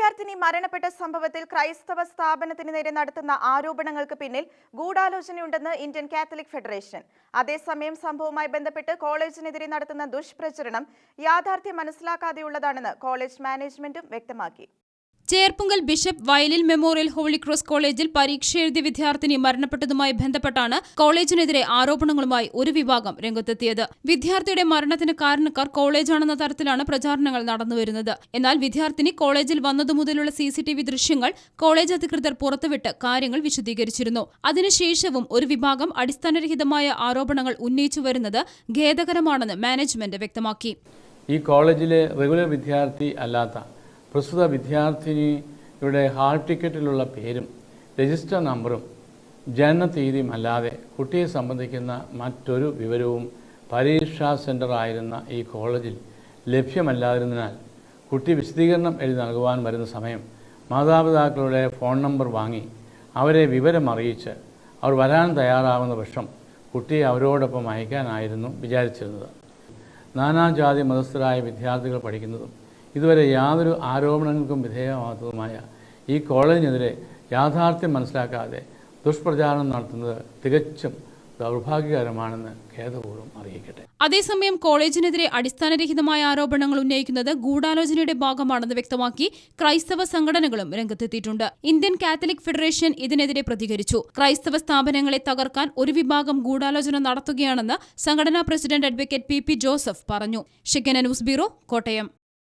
വിദ്യാർത്ഥിനി മരണപ്പെട്ട സംഭവത്തിൽ ക്രൈസ്തവ സ്ഥാപനത്തിന് നേരെ നടത്തുന്ന ആരോപണങ്ങൾക്ക് പിന്നിൽ ഗൂഢാലോചനയുണ്ടെന്ന് ഇന്ത്യൻ കാത്തലിക് ഫെഡറേഷൻ. അതേസമയം സംഭവവുമായി ബന്ധപ്പെട്ട് കോളേജിനെതിരെ നടത്തുന്ന ദുഷ്പ്രചരണം യാഥാർത്ഥ്യം മനസ്സിലാക്കാതെയുള്ളതാണെന്ന് കോളേജ് മാനേജ്മെന്റും വ്യക്തമാക്കി. ചേർപ്പുങ്കൽ ബിഷപ്പ് വയലിൽ മെമ്മോറിയൽ ഹോളി ക്രോസ് കോളേജിൽ പരീക്ഷ എഴുതിയ വിദ്യാർത്ഥിനി മരണപ്പെട്ടതുമായി ബന്ധപ്പെട്ടാണ് കോളേജിനെതിരെ ആരോപണങ്ങളുമായി ഒരു വിഭാഗം രംഗത്തെത്തിയത്. വിദ്യാർത്ഥിയുടെ മരണത്തിന് കാരണക്കാർ കോളേജാണെന്ന തരത്തിലാണ് പ്രചാരണങ്ങൾ നടന്നുവരുന്നത്. എന്നാൽ വിദ്യാർത്ഥിനി കോളേജിൽ വന്നതു മുതലുള്ള CCTV ദൃശ്യങ്ങൾ കോളേജ് അധികൃതർ പുറത്തുവിട്ട് കാര്യങ്ങൾ വിശദീകരിച്ചിരുന്നു. അതിനുശേഷവും ഒരു വിഭാഗം അടിസ്ഥാനരഹിതമായ ആരോപണങ്ങൾ ഉന്നയിച്ചു വരുന്നത് ഖേദകരമാണെന്ന് മാനേജ്മെന്റ് വ്യക്തമാക്കി. ഈ കോളേജിലെ റെഗുലർ വിദ്യാർത്ഥി അല്ലാത്ത പ്രസ്തുത വിദ്യാർത്ഥിനിയുടെ ഹാൾ ടിക്കറ്റിലുള്ള പേരും രജിസ്റ്റർ നമ്പറും ജനനതീയതിയും അല്ലാതെ കുട്ടിയെ സംബന്ധിക്കുന്ന മറ്റൊരു വിവരവും പരീക്ഷാ സെൻ്ററായിരുന്ന ഈ കോളേജിൽ ലഭ്യമല്ലാതിരുന്നതിനാൽ കുട്ടി വിശദീകരണം എഴുതി നൽകുവാൻ വരുന്ന സമയം മാതാപിതാക്കളുടെ ഫോൺ നമ്പർ വാങ്ങി അവരെ വിവരമറിയിച്ച് അവർ വരാൻ തയ്യാറാവുന്ന പക്ഷം കുട്ടിയെ അവരോടൊപ്പം അയക്കാനായിരുന്നു വിചാരിച്ചിരുന്നത്. നാനാജാതി മതസ്ഥരായ വിദ്യാർത്ഥികൾ പഠിക്കുന്നതും ഇതുവരെ യാതൊരു ആരോപണങ്ങൾക്കും വിധേയമാകാത്തതുമായ ഈ കോളേജിനെതിരെ യാഥാർത്ഥ്യം മനസ്സിലാക്കാതെ ദുഷ്പ്രചാരണം നടത്തുന്നത് തികച്ചും ദൗർഭാഗ്യകരമാണെന്ന് ഖേദപൂർവ്വം അറിയിക്കട്ടെ. അതേസമയം കോളേജിനെതിരെ അടിസ്ഥാനരഹിതമായ ആരോപണങ്ങൾ ഉന്നയിക്കുന്നത് ഗൂഢാലോചനയുടെ ഭാഗമാണെന്ന് വ്യക്തമാക്കി ക്രൈസ്തവ സംഘടനകളും രംഗത്തെത്തിയിട്ടുണ്ട്. ഇന്ത്യൻ കാത്തലിക് ഫെഡറേഷൻ ഇതിനെതിരെ പ്രതികരിച്ചു. ക്രൈസ്തവ സ്ഥാപനങ്ങളെ തകർക്കാൻ ഒരു വിഭാഗം ഗൂഢാലോചന നടത്തുകയാണെന്ന് സംഘടനാ പ്രസിഡന്റ് അഡ്വക്കേറ്റ് PP ജോസഫ് പറഞ്ഞു. ഷിക്കന ന്യൂസ് ബ്യൂറോ, കോട്ടയം.